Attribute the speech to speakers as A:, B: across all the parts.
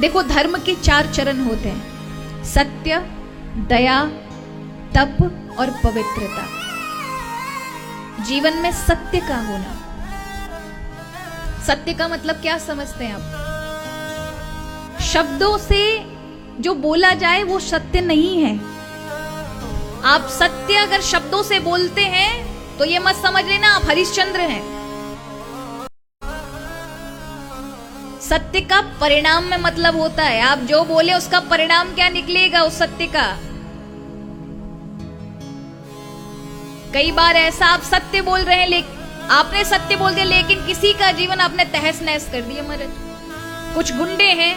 A: देखो, धर्म के 4 चरण होते हैं: सत्य, दया, तप और पवित्रता। जीवन में सत्य का होना। सत्य का मतलब क्या समझते हैं आप? शब्दों से जो बोला जाए वो सत्य नहीं है। आप सत्य अगर शब्दों से बोलते हैं तो ये मत समझ लेना आप हरिश्चंद्र हैं। सत्य का परिणाम में मतलब होता है, आप जो बोले उसका परिणाम क्या निकलेगा उस सत्य का। कई बार ऐसा आप सत्य बोल रहे हैं, लेकिन आपने सत्य बोल दिया लेकिन किसी का जीवन आपने तहस नहस कर दिया। महाराज, कुछ गुंडे हैं,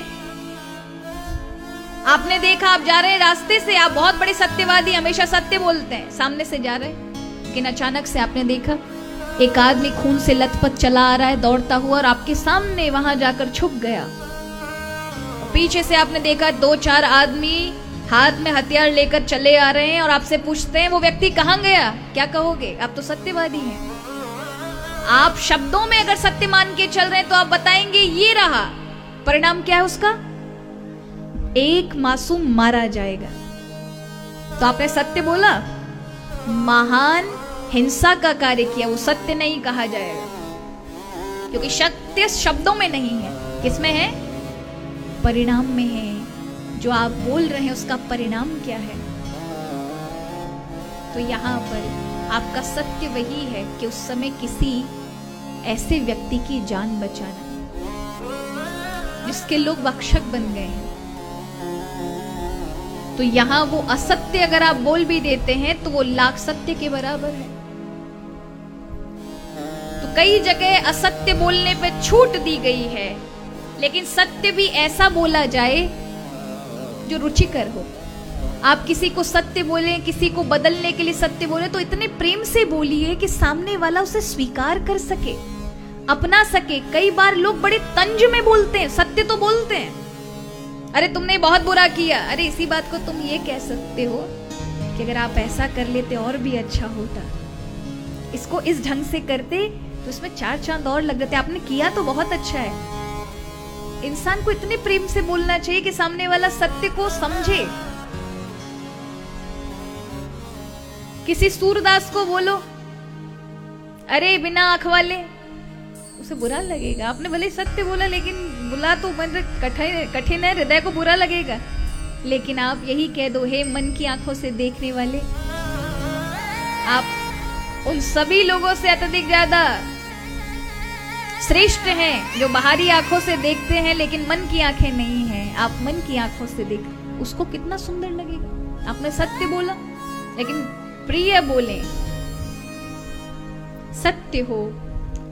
A: आपने देखा, आप जा रहे हैं रास्ते से, आप बहुत बड़े सत्यवादी, हमेशा सत्य बोलते हैं, सामने से जा रहे हैं, लेकिन अचानक से आपने देखा एक आदमी खून से लथपथ चला आ रहा है दौड़ता हुआ और आपके सामने वहां जाकर छुप गया। पीछे से आपने देखा 2-4 आदमी हाथ में हथियार लेकर चले आ रहे हैं और आपसे पूछते हैं वो व्यक्ति कहां गया। क्या कहोगे? आप तो सत्यवादी हैं। आप शब्दों में अगर सत्य मान के चल रहे हैं तो आप बताएंगे ये रहा, परिणाम क्या है उसका? एक मासूम मारा जाएगा। तो आपने सत्य बोला, महान हिंसा का कार्य किया, वो सत्य नहीं कहा जाएगा, क्योंकि सत्य शब्दों में नहीं है। किसमें है? परिणाम में है। जो आप बोल रहे हैं उसका परिणाम क्या है? तो यहां पर आपका सत्य वही है कि उस समय किसी ऐसे व्यक्ति की जान बचाना जिसके लोग भक्षक बन गए हैं। तो यहां वो असत्य अगर आप बोल भी देते हैं तो वो लाख सत्य के बराबर है। तो कई जगह असत्य बोलने पे छूट दी गई है, लेकिन सत्य भी ऐसा बोला जाए जो रुचिकर हो। आप किसी को सत्य बोले, किसी को बदलने के लिए सत्य बोले तो इतने प्रेम से बोलिए कि सामने वाला उसे स्वीकार कर सके, अपना सके। कई बार लोग बड़े तंज में बोलते हैं, सत्य तो बोलते हैं, अरे तुमने बहुत बुरा किया, अरे इसी बात को तुम ये कह सकते हो कि अगर आप ऐसा कर लेते और भी अच्छा होता, इसको इस ढंग से करते तो इसमें 4 चांद और लग जाते, आपने किया तो बहुत अच्छा है। इंसान को इतने प्रेम से बोलना चाहिए कि सामने वाला सत्य को समझे। किसी सूरदास को बोलो, अरे बिना आंख वाले, उसे बुरा लगेगा। आपने भले सत्य बोला लेकिन बुला तो कठिन है, हृदय को बुरा लगेगा। लेकिन आप यही कह दो, हे मन की आंखों से देखने वाले, आप उन सभी लोगों से अत्यधिक ज्यादा श्रेष्ठ हैं जो बाहरी आंखों से देखते हैं लेकिन मन की आंखें नहीं हैं। आप मन की आंखों से देख, उसको कितना सुंदर लगेगा। आपने सत्य बोला लेकिन प्रिय बोले, सत्य हो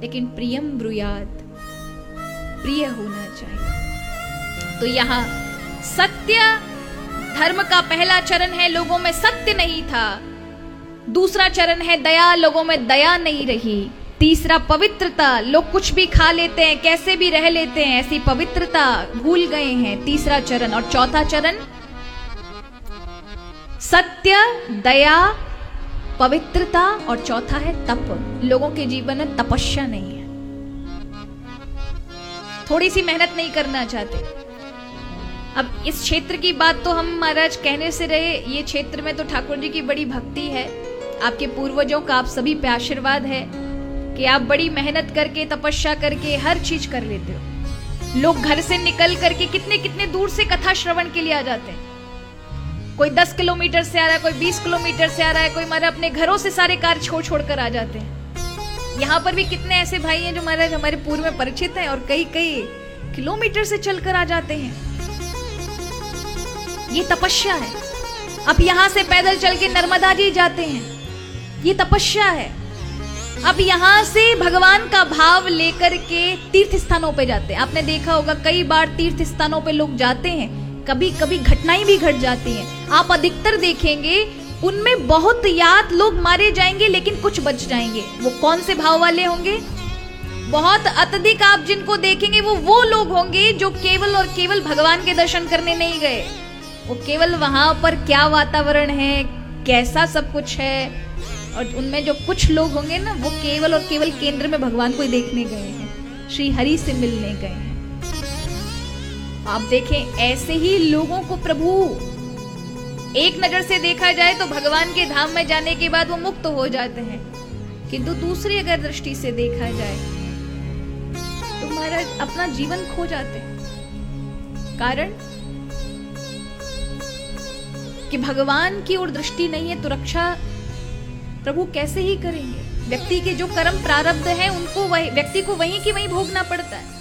A: लेकिन प्रियम ब्रूयात, प्रिय होना चाहिए। तो यहां सत्य धर्म का पहला चरण है, लोगों में सत्य नहीं था। दूसरा चरण है दया, लोगों में दया नहीं रही। तीसरा पवित्रता, लोग कुछ भी खा लेते हैं, कैसे भी रह लेते हैं, ऐसी पवित्रता भूल गए हैं, तीसरा चरण। और चौथा चरण सत्य, दया, पवित्रता, और चौथा है तप। लोगों के जीवन में तपस्या नहीं है, थोड़ी सी मेहनत नहीं करना चाहते। अब इस क्षेत्र की बात तो हम महाराज कहने से रहे, ये क्षेत्र में तो ठाकुर जी की बड़ी भक्ति है, आपके पूर्वजों का आप सभी पे आशीर्वाद है कि आप बड़ी मेहनत करके, तपस्या करके हर चीज कर लेते हो। लोग घर से निकल करके कितने कितने दूर से कथा श्रवण के लिए आ जाते हैं। कोई 10 किलोमीटर से आ रहा है, कोई 20 किलोमीटर से आ रहा है, कोई हमारे अपने घरों से सारे कार्य छोड़ छोड़ कर आ जाते हैं। यहाँ पर भी कितने ऐसे भाई हैं जो महाराज हमारे पूर्व में परिचित हैं और कई कई किलोमीटर से चलकर आ जाते हैं। ये तपस्या है। अब यहां से पैदल चल के नर्मदा जी जाते हैं, ये तपस्या है। अब यहां से भगवान का भाव लेकर के तीर्थ स्थानों पे जाते हैं। आपने देखा होगा कई बार तीर्थ स्थानों पे लोग जाते हैं, कभी कभी घटनाएं भी घट जाती हैं। आप अधिकतर देखेंगे उनमें बहुत याद लोग मारे जाएंगे लेकिन कुछ बच जाएंगे। वो कौन से भाव वाले होंगे? बहुत अत्यधिक आप जिनको देखेंगे वो लोग होंगे जो केवल और केवल भगवान के दर्शन करने नहीं गए। वो केवल वहां पर क्या वातावरण है, कैसा सब कुछ है, और उनमें जो कुछ लोग होंगे ना, वो केवल और केवल केंद्र में भगवान को ही देखने गए हैं, श्री हरि से मिलने गए हैं। आप देखें ऐसे ही लोगों को प्रभु, एक नजर से देखा जाए तो भगवान के धाम में जाने के बाद वो मुक्त हो जाते हैं, किंतु दूसरी अगर दृष्टि से देखा जाए तो महाराज अपना जीवन खो जाते हैं। कारण कि भगवान की ओर दृष्टि नहीं है तो रक्षा प्रभु कैसे ही करेंगे। व्यक्ति के जो कर्म प्रारब्ध है उनको व्यक्ति को वहीं की वहीं भोगना पड़ता है।